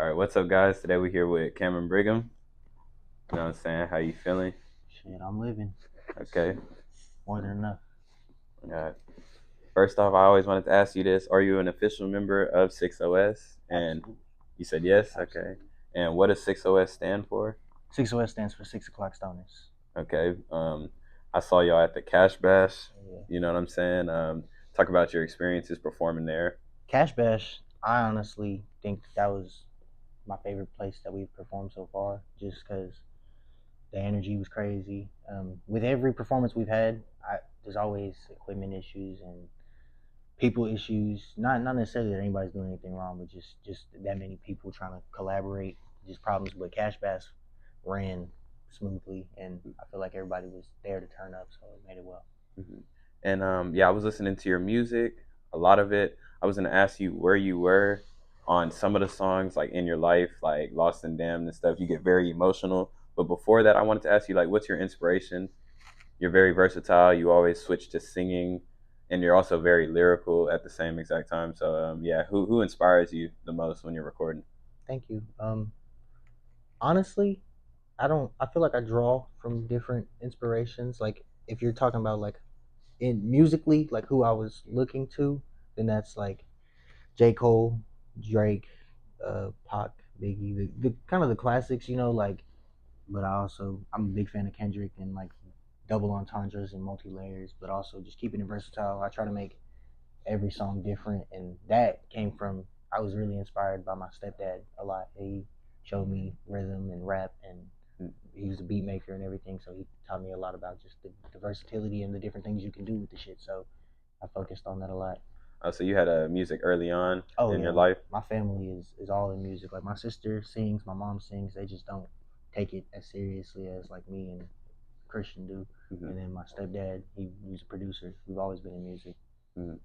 All right, what's up, guys? Today we're here with Camron Brigham. You know what I'm saying? How you feeling? Shit, I'm living Okay. more than enough. Uh, First off, I always wanted to ask you this: Are you an official member of 6OS? And Absolutely. you said yes. Absolutely. Okay. And what does 6OS stand for? 6OS stands for 6 o'clock stoners. Okay. I saw y'all at the Cash Bash. Yeah. You know what I'm saying? Talk about your experiences performing there. Cash Bash, I honestly think that was my favorite place that we've performed so far, just because the energy was crazy. With every performance we've had, there's always equipment issues and people issues. Not necessarily that anybody's doing anything wrong, but just that many people trying to collaborate, just problems. But Cash Bash ran smoothly, and I feel like everybody was there to turn up, so it made it well. Hmm. And yeah, I was listening to your music, a lot of it. I was gonna ask you where you were on some of the songs, like in your life, like Lost and Damned and stuff. You get very emotional. But before that, I wanted to ask you, like, what's your inspiration? You're very versatile. You always switch to singing, and you're also very lyrical at the same exact time. So yeah, who inspires you the most when you're recording? Thank you. Honestly, I don't. I feel like I draw from different inspirations. Like if you're talking about like in musically, like who I was looking to, then that's like J. Cole, Drake, Pac, Biggie, the kind of the classics, like. But I'm a big fan of Kendrick and like double entendres and multi layers, but also just keeping it versatile. I try to make every song different, and that came from I was really inspired by my stepdad a lot. He showed me rhythm and rap, and he was a beat maker and everything, so he taught me a lot about just the versatility and the different things you can do with the shit. So I focused on that a lot. So you had music early on Oh in yeah, your life. my family is all in music. Like my sister sings, my mom sings. They just don't take it as seriously as like me and Christian do. Hmm. And then my stepdad, he's a producer. We've always been in music. Hmm.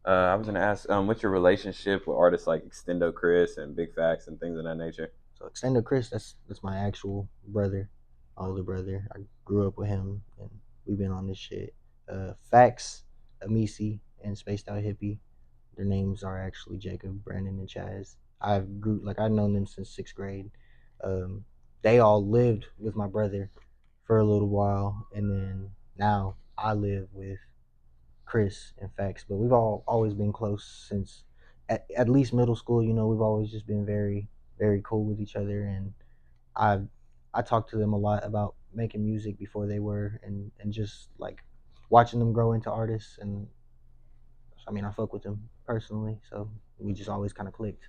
I was gonna ask, what's your relationship with artists like Extendo Chris and Big Facts and things of that nature? So Extendo Chris, that's my actual brother, older brother. I grew up with him, and we've been on this shit. Fax, Amisi, and Spaced Out Hippie. Their names are actually Jacob, Brandon, and Chaz. I've known them since sixth grade. Um, they all lived with my brother for a little while, and then now I live with Chris and Fax. But we've all always been close since at least middle school. We've always just been very very cool with each other, and I I talked to them a lot about making music before they were, and just like watching them grow into artists. And I mean, I fuck with them personally, so we just always kind of clicked.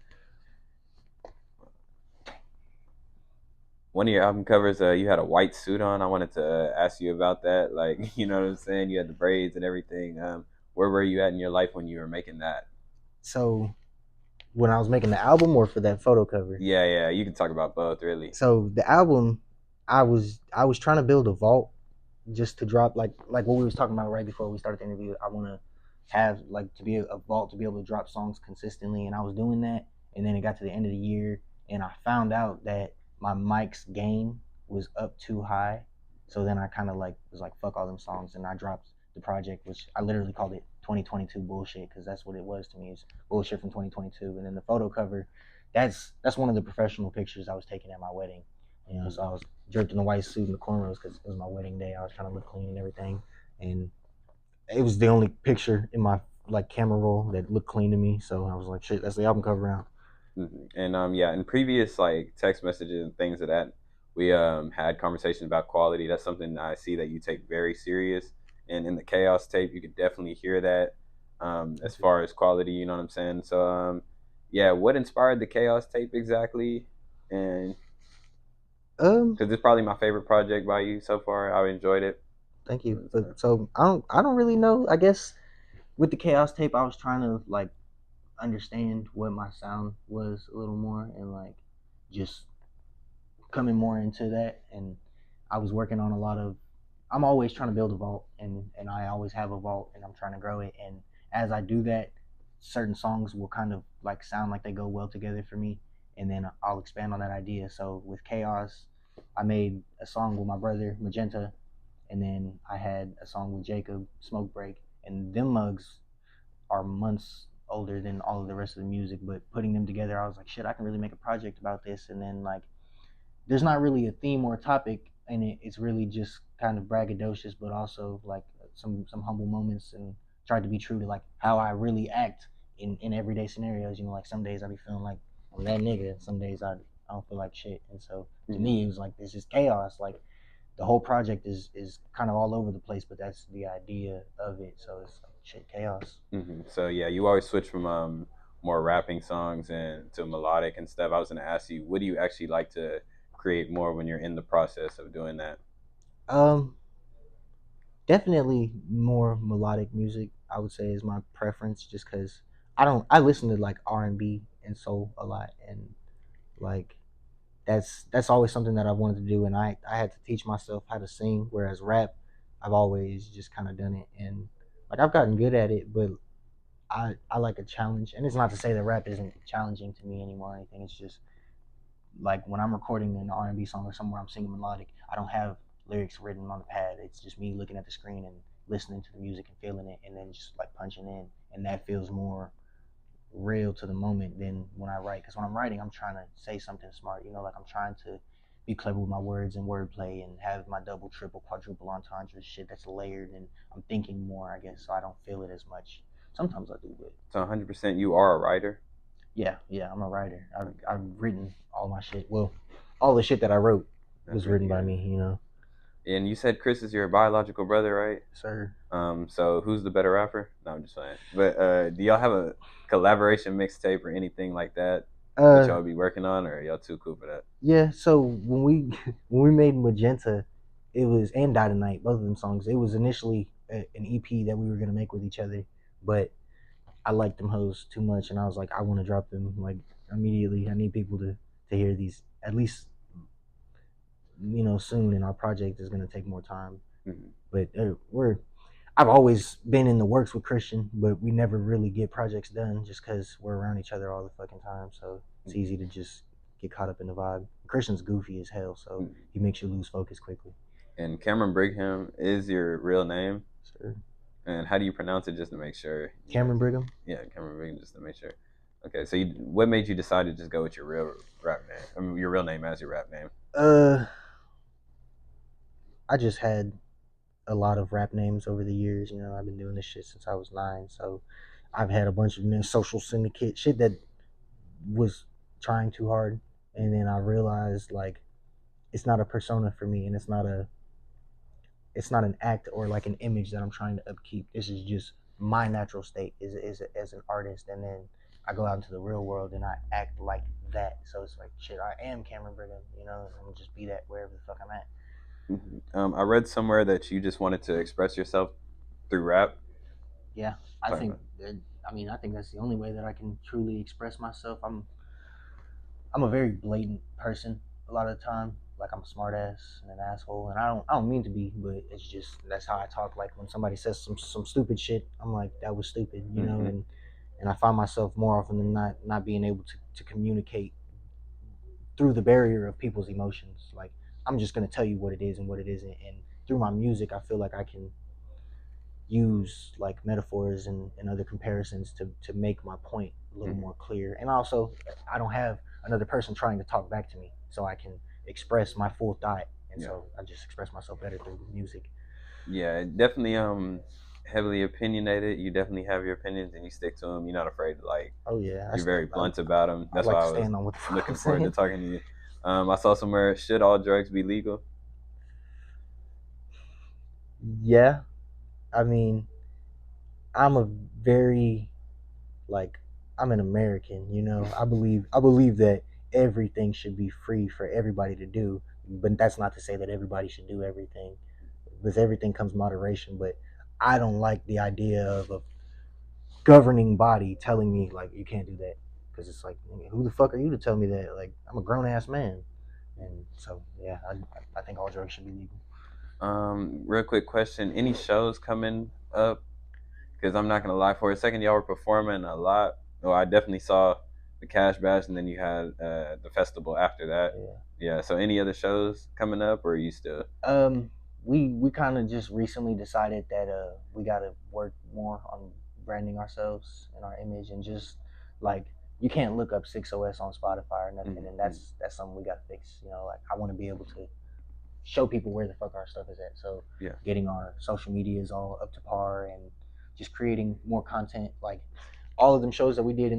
One of your album covers, you had a white suit on. I wanted to ask you about that. Like, you know what I'm saying? You had the braids and everything. Where were you at in your life when you were making that? So when I was making the album, or for that photo cover. Yeah, yeah. You can talk about both, really. So the album, I was trying to build a vault just to drop like what we was talking about right before we started the interview. I want to have like to be a vault to be able to drop songs consistently, and I was doing that. And then it got to the end of the year, and I found out that my mic's gain was up too high. So then I kind of like was like fuck all them songs, and I dropped the project, which I literally called it 2022 bullshit, because that's what it was to me. It's bullshit from 2022. And then the photo cover, that's one of the professional pictures I was taking at my wedding. So I was draped in a white suit and the cornrows because it was my wedding day. I was trying to look clean and everything, and it was the only picture in my like camera roll that looked clean to me. So I was like, shit, that's the album cover now. And yeah, in previous like text messages and things of that, we had conversations about quality. That's something I see that you take very serious. And in the Chaos tape, you could definitely hear that as far as quality. You know what I'm saying? So yeah, what inspired the Chaos tape exactly? And Um, because it's probably my favorite project by you so far. I enjoyed it. Thank you. But so I don't really know. I guess with the Chaos tape, I was trying to like understand what my sound was a little more, and like just coming more into that. And I was working on a lot of. I'm always trying to build a vault, and I always have a vault, and I'm trying to grow it. And as I do that, certain songs will kind of like sound like they go well together for me, and then I'll expand on that idea. So with Chaos, I made a song with my brother Magenta, and then I had a song with Jacob, Smoke Break, and them mugs are months older than all of the rest of the music, but putting them together, I was like, shit, I can really make a project about this. And then like, there's not really a theme or a topic in it. It's really just kind of braggadocious, but also like some humble moments, and tried to be true to like how I really act in everyday scenarios. You know, like some days I be feeling like I'm that nigga, some days I don't feel like shit. And so to me, it was like it's just chaos. Like the whole project is kind of all over the place, but that's the idea of it. So it's like shit chaos. So yeah, you always switch from more rapping songs and to melodic and stuff. I was gonna ask you, what do you actually like to create more when you're in the process of doing that? Um, Definitely more melodic music. I would say is my preference, just because I listen to like R&B and soul a lot, and like that's always something that I wanted to do, and I had to teach myself how to sing. Whereas rap, I've always just kind of done it, and like I've gotten good at it, but I like a challenge. And it's not to say that rap isn't challenging to me anymore or anything. It's just like when I'm recording an R&B song or somewhere I'm singing melodic, I don't have lyrics written on the pad. It's just me looking at the screen and listening to the music and feeling it, and then just like punching in, and that feels more real to the moment than when I write. Because when I'm writing, I'm trying to say something smart. You know, like I'm trying to be clever with my words and wordplay, and have my double, triple, quadruple entendre shit that's layered, and I'm thinking more, I guess, so I don't feel it as much. Sometimes I do, but So 100%, you are a writer. yeah, I'm a writer. I've written all my shit. Well, all the shit that I wrote That's was really written by good. me. You know, And you said Chris is your biological brother, right? sir. So who's the better rapper? No, I'm just saying. But do y'all have a collaboration mixtape or anything like that that Uh, y'all be working on, or are y'all too cool for that? yeah. So when we when we made Magenta, it was and Dynamite, both of them songs. It was initially an EP that we were gonna make with each other, but I liked them hoes too much, and I was like, I want to drop them like immediately. I need people to hear these at least, you know, soon. And our project is gonna take more time, Mm-hmm. but we're I've always been in the works with Christian, but we never really get projects done just because we're around each other all the fucking time. So it's easy to just get caught up in the vibe. Christian's goofy as hell, so Mm-hmm. he makes you lose focus quickly. And Camron Brigham is your real name, Sure. and how do you pronounce it just to make sure? Cameron Brigham. Yeah, Camron Brigham just to make sure. Okay, so what made you decide to just go with your real rap name? I mean, your real name as your rap name. Uh, I just had a lot of rap names over the years. You know, I've been doing this shit since I was 9, so I've had a bunch of social syndicate shit that was trying too hard, and then I realized like it's not a persona for me, and it's not an act or like an image that I'm trying to upkeep. This is just my natural state is as an artist, and then I go out into the real world and I act like that. So it's like shit. I am Cameron Brigham, you know. I'm gonna just be that wherever the fuck I'm at. I read somewhere that you just wanted to express yourself through rap. Yeah, I Talking think. about. I mean, I think that's the only way that I can truly express myself. I'm a very blatant person a lot of the time. Like I'm a smartass and an asshole, and I don't mean to be, but it's just that's how I talk. Like when somebody says some stupid shit, I'm like that was stupid, you know. Mm-hmm. And I find myself more often than not being able to communicate through the barrier of people's emotions. Like I'm just gonna tell you what it is and what it isn't, and through my music, I feel like I can use like metaphors and other comparisons to make my point a little Mm-hmm. more clear. And also, I don't have another person trying to talk back to me, so I can express my full thought. And Yeah. so I just express myself better through music. Yeah, definitely heavily opinionated. You definitely have your opinions and you stick to them. You're not afraid to like. Oh yeah, You're very blunt about them. I That's like why to I was stand on what the fuck I'm looking forward to saying. talking to you. I saw somewhere, should all drugs be legal? Yeah, I mean, I'm a very like I'm an American, you know. I believe that everything should be free for everybody to do, but that's not to say that everybody should do everything. With everything comes moderation, but I don't like the idea of a governing body telling me like you can't do that, because it's like who the fuck are you to tell me that? Like I'm a grown ass man, and so yeah, I think all drugs should be legal. Real quick question: any shows coming up? Because I'm not gonna lie, for a second y'all were performing a lot. Well, I definitely saw the Cash Bash, and then you had the festival after that. Yeah. Yeah. So any other shows coming up, or are you still? Um, we kind of just recently decided that we got to work more on branding ourselves and our image, and just like you can't look up 6OS on Spotify or nothing, and Mm-hmm. that's something we gotta fix. Like I want to be able to show people where the fuck our stuff is at. So Yeah. getting our social medias all up to par and just creating more content, like all of them shows that we did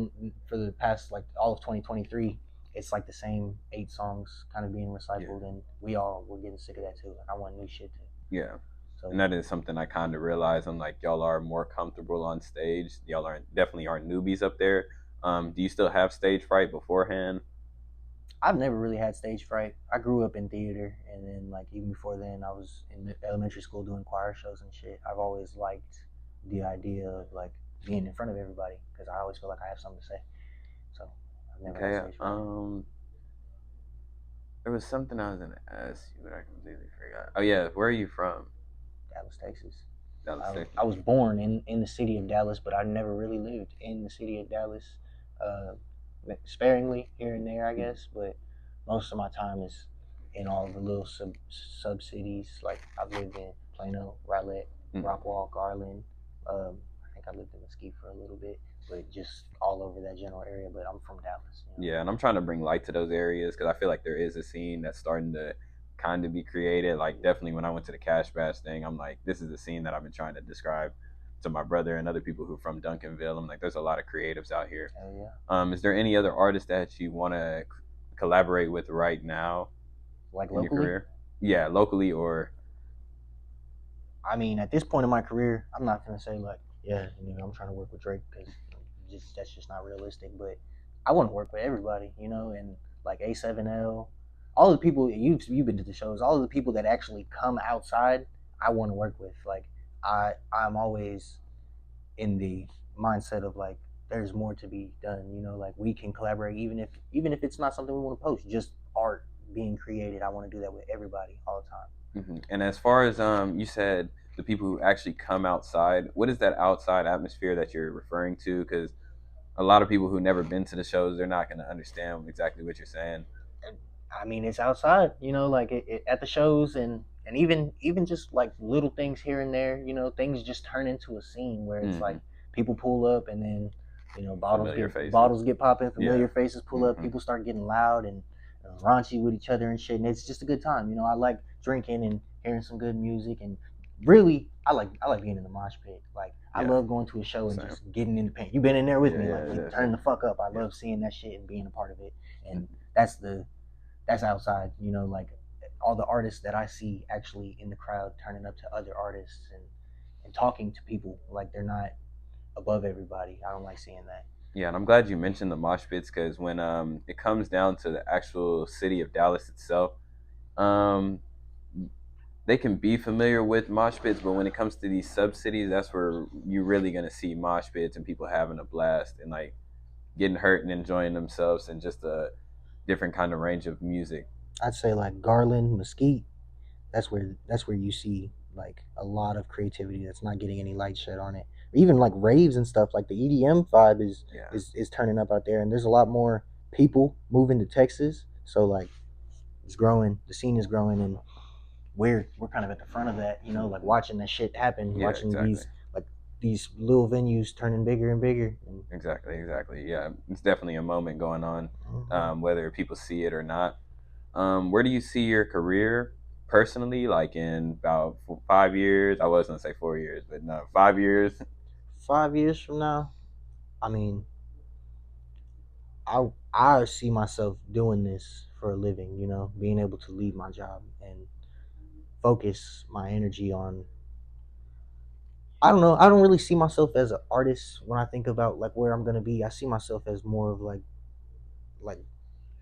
for the past like all of 2023. It's like the same 8 songs kind of being Yeah. recycled, and we're getting sick of that too. Like I want new shit too. Yeah. And So that is something I kind of realize. I'm like, y'all are more comfortable on stage. Y'all are definitely aren't newbies up there. Do you still have stage fright beforehand? I've never really had stage fright. I grew up in theater, and then like even before then, I was in elementary school doing choir shows and shit. I've always liked the idea of like being in front of everybody because I always feel like I have something to say. So I've never had Okay. stage fright. There was something I was gonna ask you, but I completely forgot. Oh yeah, where are you from? Dallas, Texas. Dallas, Texas. I was born in the city of Dallas, but I never really lived in the city of Dallas. Uh, Sparingly here and there, I guess, but most of my time is in all the little sub cities. Like I've lived in Plano, Rowlett, Mm-hmm. Rockwall, Garland. I think I lived in Mesquite for a little bit, but just all over that general area. But I'm from Dallas. Yeah, and I'm trying to bring light to those areas because I feel like there is a scene that's starting to kind of be created. Like definitely when I went to the Cash Bash thing, I'm like, this is a scene that I've been trying to describe to my brother and other people who are from Duncanville. I'm like, there's a lot of creatives out here. Hell yeah. Is there any other artists that you want to collaborate with right now Like in your locally, career? Yeah, locally or I mean, at this point in my career, I'm not gonna say like, yeah, I'm trying to work with Drake because just that's just not realistic. But I want to work with everybody, and like A7L, all the people you've been to the shows, all of the people that actually come outside, I want to work with. Like I'm always in the mindset of like there's more to be done. Like we can collaborate even if it's not something we want to post, just art being created. I want to do that with everybody all the time. And as far as you said the people who actually come outside, what is that outside atmosphere that you're referring to? Because a lot of people who never been to the shows, they're not going to understand exactly what you're saying. I mean, it's outside, like at the shows, and even just like little things here and there, things just turn into a scene where it's like Mm-hmm. people pull up, and then Familiar faces. bottles get popping, Yeah. familiar faces pull up, Mm-hmm. people start getting loud and raunchy with each other and shit, and it's just a good time. I like drinking and hearing some good music, and really, I like being in the mosh pit. Like I Yeah. love going to a show and Same. just getting in the paint. You've been in there with me, like Yeah. turn the fuck up. I Yeah. love seeing that shit and being a part of it, and Mm-hmm. that's outside, like all the artists that I see actually in the crowd turning up to other artists and talking to people like they're not above everybody. I don't like seeing that. Yeah, and I'm glad you mentioned the mosh pits because when it comes down to the actual city of Dallas itself, um, they can be familiar with mosh pits, but when it comes to these sub cities, that's where you're really gonna see mosh pits and people having a blast and like getting hurt and enjoying themselves and just a different kind of range of music. I'd say like Garland, Mesquite. That's where you see like a lot of creativity that's not getting any light shed on it. Even like raves and stuff, like the EDM vibe is Yeah. is is turning up out there, and there's a lot more people moving to Texas. So like it's growing, the scene is growing, and we're kind of at the front of that, like watching that shit happen, Yeah, watching exactly. these little venues turning bigger and bigger. And Exactly. Yeah, it's definitely a moment going on, mhm. whether people see it or not. Where do you see your career personally, like in about 5 years? I was gonna say 4 years, but no, 5 years. 5 years from now, I mean, I see myself doing this for a living, being able to leave my job and focus my energy on. I don't know. I don't really see myself as an artist when I think about like where I'm gonna be. I see myself as more of like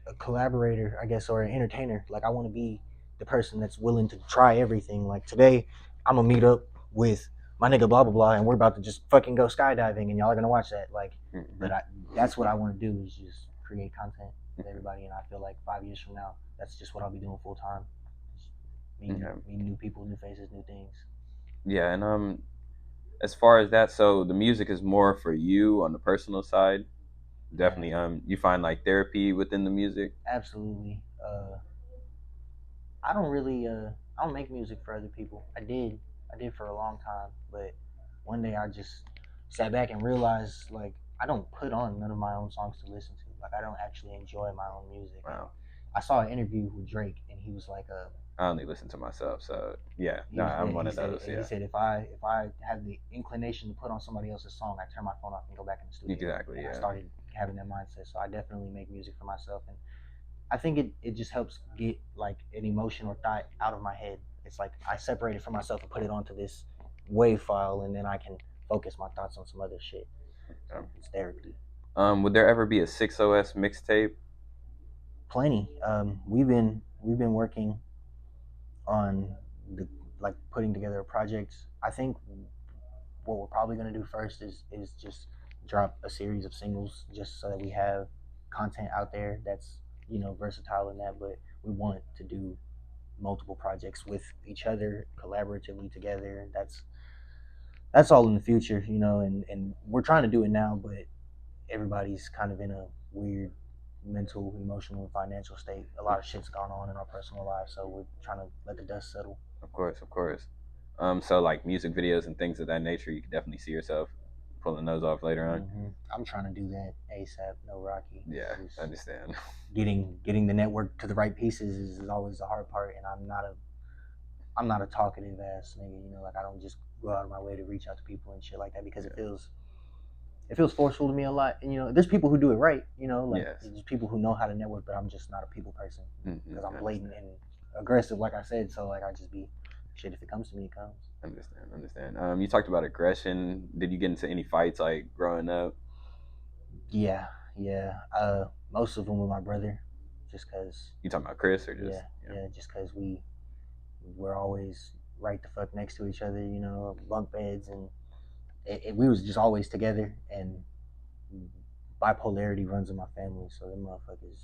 a collaborator, I guess, or an entertainer. Like I want to be the person that's willing to try everything. Like today, I'm gonna meet up with my nigga blah blah blah, and we're about to just fucking go skydiving, and y'all are gonna watch that. Like, Mm-hmm. but that's what I want to do is just create content with everybody, and I feel like 5 years from now, that's just what I'll be doing full time. Yeah, Meeting new people, new faces, new things. yeah, and as far as that, so the music is more for you on the personal side. Yeah, Definitely, you find like therapy within the music. absolutely. I don't really I don't make music for other people. I did for a long time, but one day I just sat back and realized like I don't put on none of my own songs to listen to. Like I don't actually enjoy my own music. And Wow. I saw an interview with Drake, and he was like, I only listen to myself, so yeah. No, he was I'm yeah, one of those. he Yeah, said if I have the inclination to put on somebody else's song, I turn my phone off and go back in the studio. exactly. And I Yeah, started having that mindset. So I definitely make music for myself, and I think it just helps get like an emotion or thought out of my head. It's like I separate it from myself and put it onto this wave file, and then I can focus my thoughts on some other shit. So yeah. it's therapy. Would there ever be a 6OS mixtape? Plenty. We've been working on the like putting together a project. I think what we're probably gonna do first is just drop a series of singles just so that we have content out there that's versatile in that. But we want to do multiple projects with each other collaboratively together. That's all in the future, and we're trying to do it now, but everybody's kind of in a weird mental, emotional, and financial state. A lot of shit's gone on in our personal lives, so we're trying to let the dust settle. Of course, of course. So like music videos and things of that nature, you can definitely see yourself pulling those off later on. I'm trying to do that ASAP, no Rocky. Yeah, I understand. Getting the network to the right pieces is always the hard part, and I'm not a talkative ass nigga. Like I don't just go out of my way to reach out to people and shit like that because it feels forceful to me a lot. And there's people who do it right. Like Yes. there's people who know how to network, but I'm just not a people person because I'm I blatant understand. and aggressive, like I said. So like I just be shit. If it comes to me, it comes. Understand. You talked about aggression. Did you get into any fights like growing up? Yeah, yeah. Most of them with my brother, just cause. You talking about Chris or just Yeah, yeah. Just cause we're always right the fuck next to each other. Bunk beds, and we was just always together. And bipolarity runs in my family, so them motherfuckers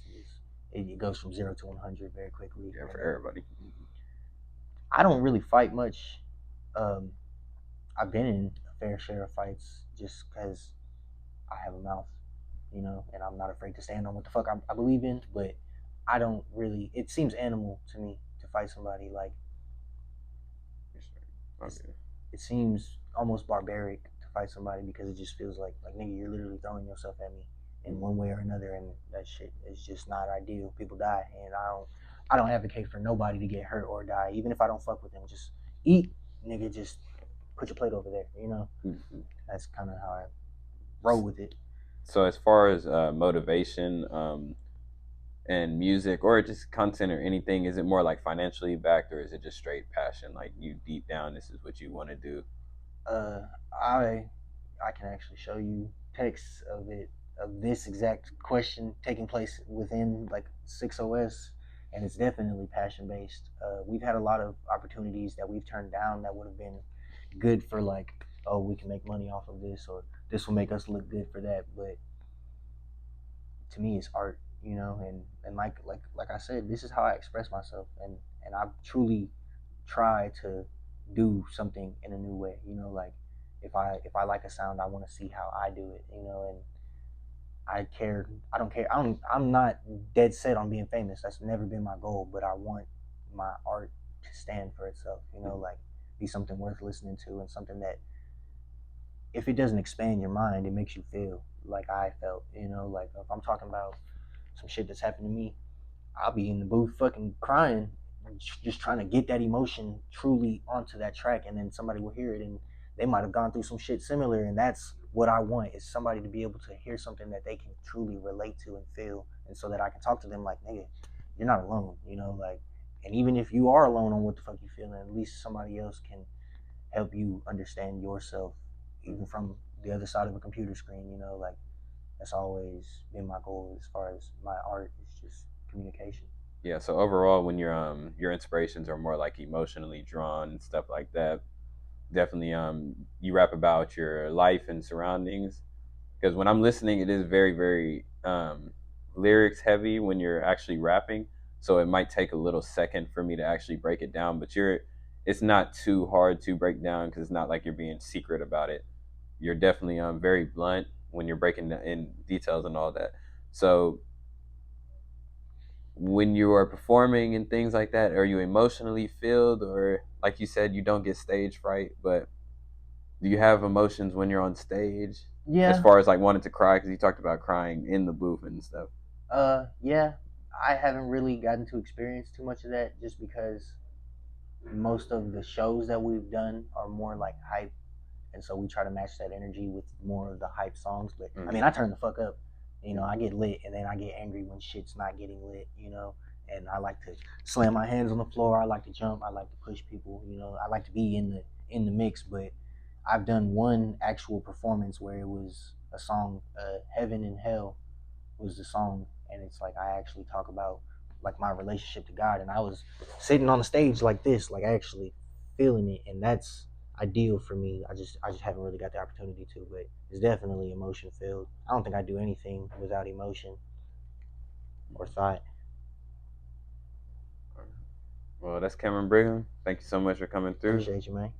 it goes from 0 to 100 very quickly. Yeah, for everybody. I don't really fight much. Um, I've been in a fair share of fights just because I have a mouth, and I'm not afraid to stand on what the fuck I believe in. But I don't really. It seems animal to me to fight somebody. Like Okay. it seems almost barbaric to fight somebody because it just feels like nigga, you're literally throwing yourself at me in one way or another, and that shit is just not ideal. People die, and I don't advocate for nobody to get hurt or die, even if I don't fuck with them. Just eat, nigga. Just put your plate over there. Mm-hmm. That's kind of how I roll with it. So as far as motivation and music or just content or anything, is it more like financially backed or is it just straight passion? Like you deep down, this is what you want to do. Uh, I I can actually show you texts of this exact question taking place within like 6OS, and it's definitely passion based. We've had a lot of opportunities that we've turned down that would have been good for like, oh, we can make money off of this, or this will make us look good for that. But to me, it's art, and like I said, this is how I express myself, and I truly try to do something in a new way. Like if I like a sound, I want to see how I do it. And I care. I don't care. I'm not dead set on being famous. That's never been my goal. But I want my art to stand for itself. Like be something worth listening to and something that if it doesn't expand your mind, it makes you feel like I felt. Like if I'm talking about some shit that's happened to me, I'll be in the booth fucking crying, just trying to get that emotion truly onto that track, and then somebody will hear it, and they might have gone through some shit similar, and that's what I want is somebody to be able to hear something that they can truly relate to and feel, and so that I can talk to them like, nigga, you're not alone, like, and even if you are alone on what the fuck you feeling, at least somebody else can help you understand yourself, even from the other side of a computer screen, like that's always been my goal as far as my art is just communication. Yeah. So overall, when your inspirations are more like emotionally drawn and stuff like that, definitely you rap about your life and surroundings. Because when I'm listening, it is very very lyrics heavy when you're actually rapping. So it might take a little second for me to actually break it down, but it's not too hard to break down because it's not like you're being secret about it. You're definitely very blunt when you're breaking in details and all that. So when you are performing and things like that, are you emotionally filled, or like you said, you don't get stage fright? But Do you have emotions when you're on stage? As Yeah, far as like wanting to cry, because you talked about crying in the booth and stuff. yeah. I haven't really gotten to experience too much of that just because most of the shows that we've done are more like hype, and so we try to match that energy with more of the hype songs. But I mean, I turn the fuck up. I get lit, and then I get angry when shit's not getting lit. And I like to slam my hands on the floor. I like to jump. I like to push people. I like to be in the mix. But I've done one actual performance where it was a song, "Heaven and Hell" was the song, and it's like I actually talk about like my relationship to God, and I was sitting on the stage like this, like actually feeling it, and that's ideal for me. I just haven't really got the opportunity to, but it's definitely emotion filled. I don't think I do anything without emotion or thought. Well, that's Cameron Brigham. Thank you so much for coming through. Appreciate you, man.